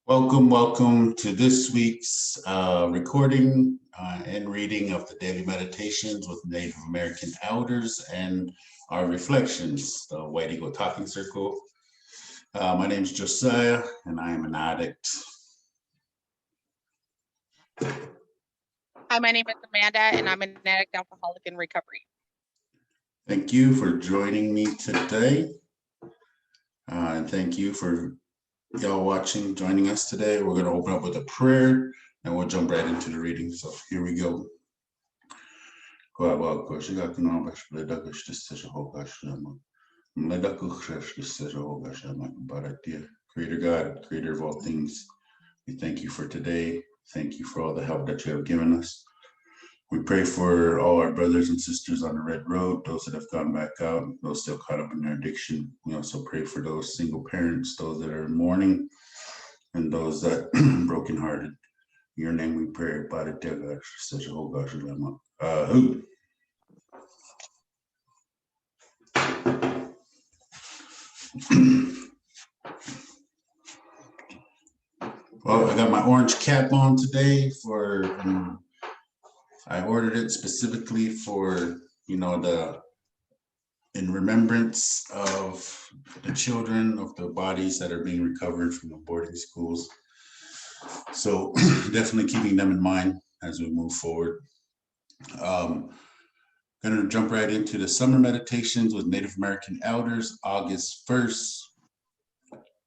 Welcome to this week's recording and reading of the Daily Meditations with Native American Elders and our reflections, the White Eagle Talking Circle. My name is Josiah, and I am an addict. Hi, my name is Amanda, and I'm an addict alcoholic in recovery. Thank you for joining me today. And thank you for y'all watching, joining us today. We're going to open up with a prayer, and we'll jump right into the reading. So here we go. Creator God, creator of all things, we thank you for today. Thank you for all the help that you have given us. We pray for all our brothers and sisters on the red road, those that have gone back out, those still caught up in their addiction. We also pray for those single parents, those that are in mourning, and those that brokenhearted. In your name we pray. Well, I got my orange cap on today for, I ordered it specifically for, in remembrance of the children of the bodies that are being recovered from the boarding schools. So definitely keeping them in mind as we move forward. Going to jump right into the summer meditations with Native American elders, August 1st.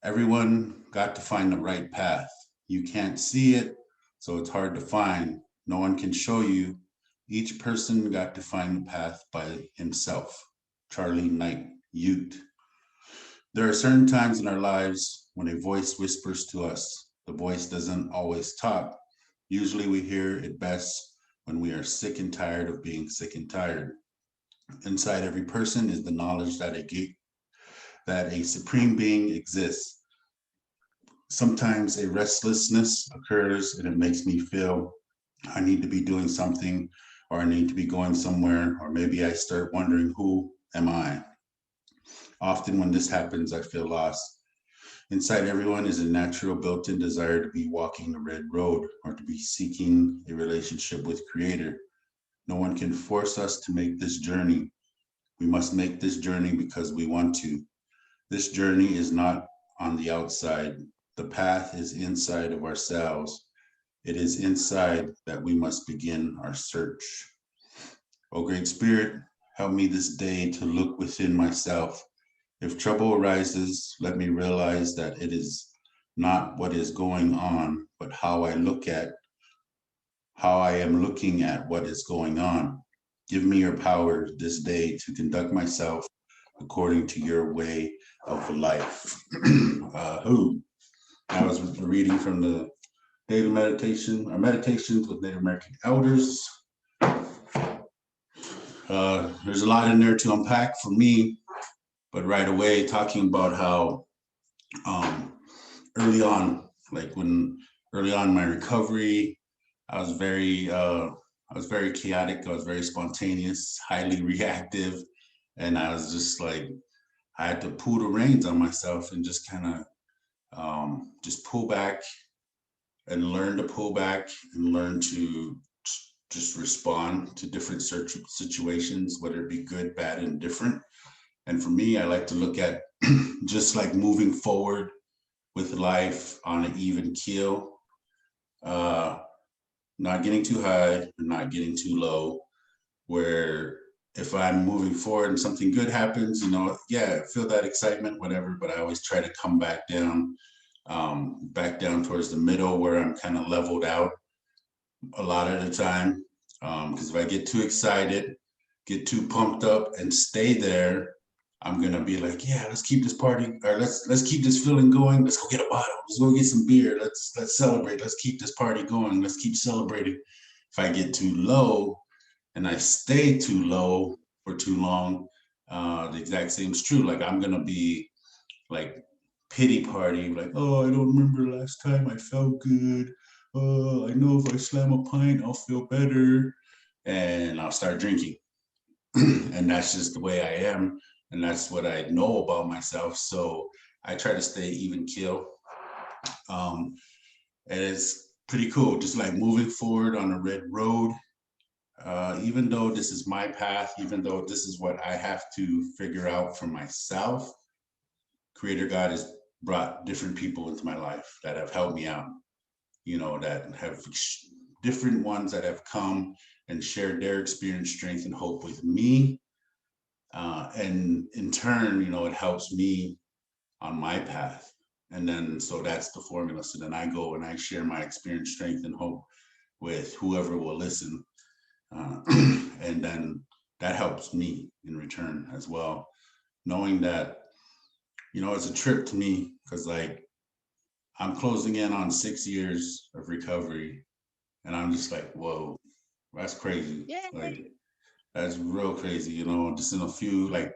Everyone got to find the right path. You can't see it, so it's hard to find. No one can show you. Each person got to find the path by himself. Charlie Knight, Ute. There are certain times in our lives when a voice whispers to us. The voice doesn't always talk. Usually we hear it best when we are sick and tired of being sick and tired. Inside every person is the knowledge that a supreme being exists. Sometimes a restlessness occurs and it makes me feel I need to be doing something, or I need to be going somewhere, or maybe I start wondering, who am I? Often when this happens, I feel lost. Inside everyone is a natural built-in desire to be walking the red road or to be seeking a relationship with Creator. No one can force us to make this journey. We must make this journey because we want to. This journey is not on the outside. The path is inside of ourselves. It is inside that we must begin our search. O Great Spirit, help me this day to look within myself. If trouble arises, let me realize that it is not what is going on, but how I am looking at what is going on. Give me your power this day to conduct myself according to your way of life. That was a reading from the Daily Meditation, or Meditations with Native American Elders. There's a lot in there to unpack for me, but right away talking about how early on in my recovery, I was very chaotic. I was very spontaneous, highly reactive, and I was just like, I had to pull the reins on myself and just kind of just pull back and learn to pull back and learn to just respond to different situations, whether it be good, bad, and different. And for me, I like to look at just like moving forward with life on an even keel, not getting too high and not getting too low, where if I'm moving forward and something good happens, I feel that excitement, whatever, but I always try to come back down towards the middle where I'm kind of leveled out a lot of the time. Because if I get too excited, get too pumped up and stay there, I'm gonna be like, yeah, let's keep this party, or let's keep this feeling going. Let's go get a bottle. Let's go get some beer. Let's celebrate. Let's keep this party going. Let's keep celebrating. If I get too low and I stay too low for too long, the exact same is true. Like I'm gonna be like pity party, like, oh, I don't remember last time I felt good. Oh, I know if I slam a pint, I'll feel better, and I'll start drinking. And that's just the way I am, and that's what I know about myself. So I try to stay even keel. And it's pretty cool, just like moving forward on a red road. Even though this is my path, even though this is what I have to figure out for myself, Creator God has brought different people into my life that have helped me out, that have different ones that have come and shared their experience, strength, and hope with me. And in turn, it helps me on my path. And then, so that's the formula. So then I go and I share my experience, strength, and hope with whoever will listen. And then that helps me in return as well. Knowing that, it's a trip to me because like I'm closing in on 6 years of recovery. And I'm just like, whoa, that's crazy. Yay. Like, that's real crazy, just in a few, like,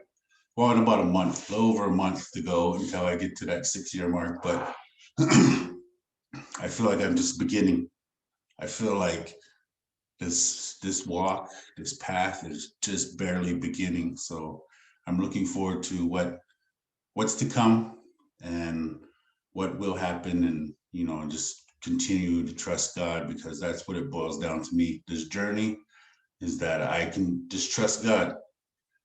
well, in about a month, a little over a month to go until I get to that 6-year mark. But I feel like I'm just beginning. I feel like this walk, this path is just barely beginning. So I'm looking forward to what's to come and what will happen, and just continue to trust God, because that's what it boils down to me. This journey is that I can just trust God,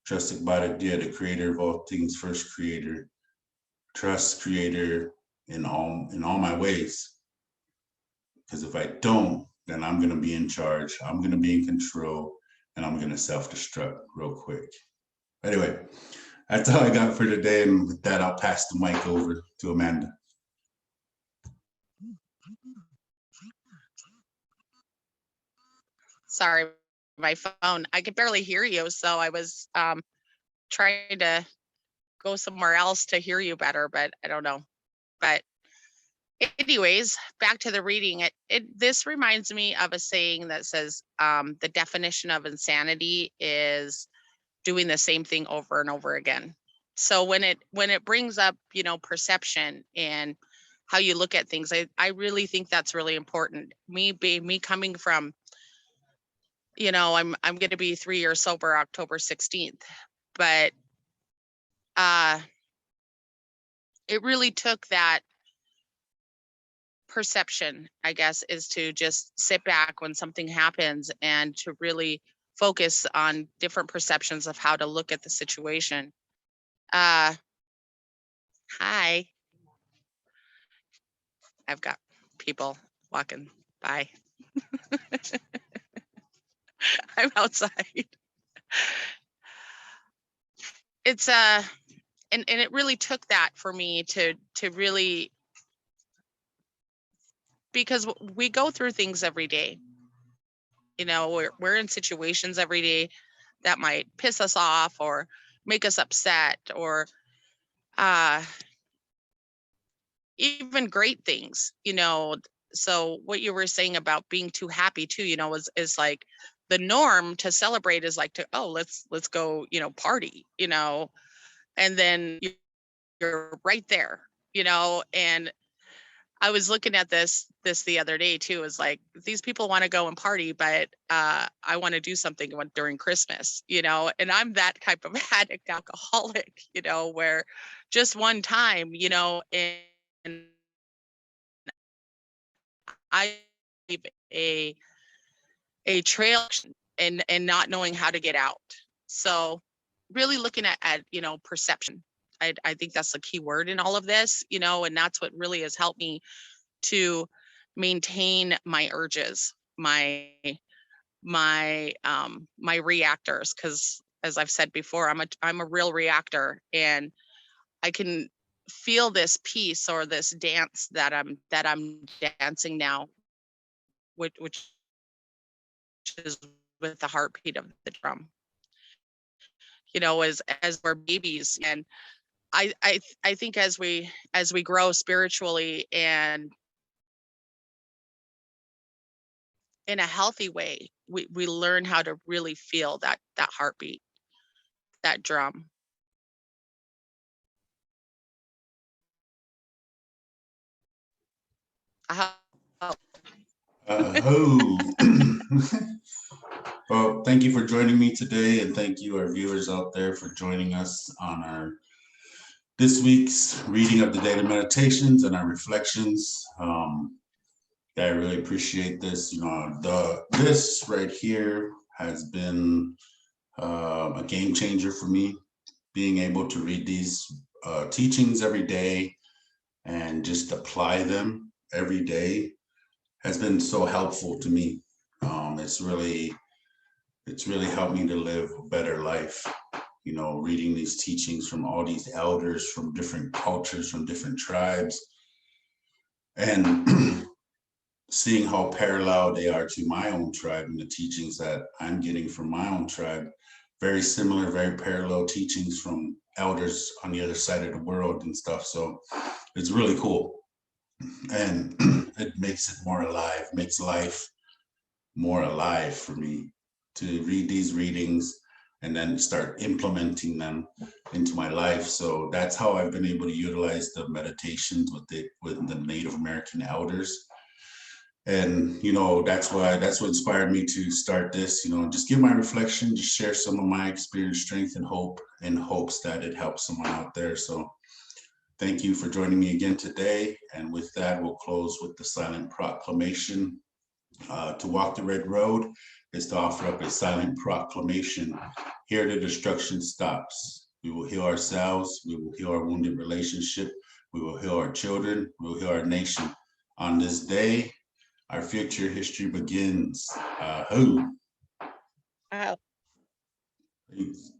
trust Igbadadiya, the creator of all things, first creator, trust Creator in all my ways. Because if I don't, then I'm going to be in charge, I'm going to be in control, and I'm going to self-destruct real quick. Anyway, that's all I got for today. And with that, I'll pass the mic over to Amanda. Sorry, my phone. I could barely hear you, so I was trying to go somewhere else to hear you better, but I don't know. But anyways, back to the reading. This reminds me of a saying that says the definition of insanity is doing the same thing over and over again. So when it brings up, perception and how you look at things, I really think that's really important. Me coming from, I'm going to be 3 years sober October 16th, but it really took that perception, I guess, is to just sit back when something happens and to really focus on different perceptions of how to look at the situation. Hi. I've got people walking by. I'm outside. It's and it really took that for me to really, because we go through things every day. We're in situations every day that might piss us off or make us upset, or even great things, So what you were saying about being too happy too, is like the norm to celebrate is like let's go, party, and then you're right there, and I was looking at this the other day too, is like, these people want to go and party, but I want to do something during Christmas, and I'm that type of addict alcoholic, where just one time, and I a trail and not knowing how to get out. So really looking at perception. I think that's the key word in all of this, and that's what really has helped me to maintain my urges, my reactors, because as I've said before, I'm a real reactor, and I can feel this peace or this dance that I'm dancing now, which is with the heartbeat of the drum. As we're babies, and I think as we grow spiritually and in a healthy way, we learn how to really feel that heartbeat, that drum. Well, thank you for joining me today, and thank you, our viewers out there, for joining us on our this week's reading of the daily meditations and our reflections. I really appreciate this. This right here has been a game changer for me. Being able to read these teachings every day and just apply them every day has been so helpful to me. It's really helped me to live a better life. Reading these teachings from all these elders from different cultures, from different tribes, and seeing how parallel they are to my own tribe and the teachings that I'm getting from my own tribe. Very similar, very parallel teachings from elders on the other side of the world and stuff. So it's really cool. And it makes it more alive, makes life more alive for me to read these readings and then start implementing them into my life. So that's how I've been able to utilize the meditations with the Native American elders. And that's what inspired me to start this. Just give my reflection, just share some of my experience, strength, and hope, in hopes that it helps someone out there. So thank you for joining me again today. And with that, we'll close with the silent proclamation. To walk the red road is to offer up a silent proclamation. Here the destruction stops. We will heal ourselves. We will heal our wounded relationship. We will heal our children. We will heal our nation. On this day, our future history begins. Who? Oh. Peace.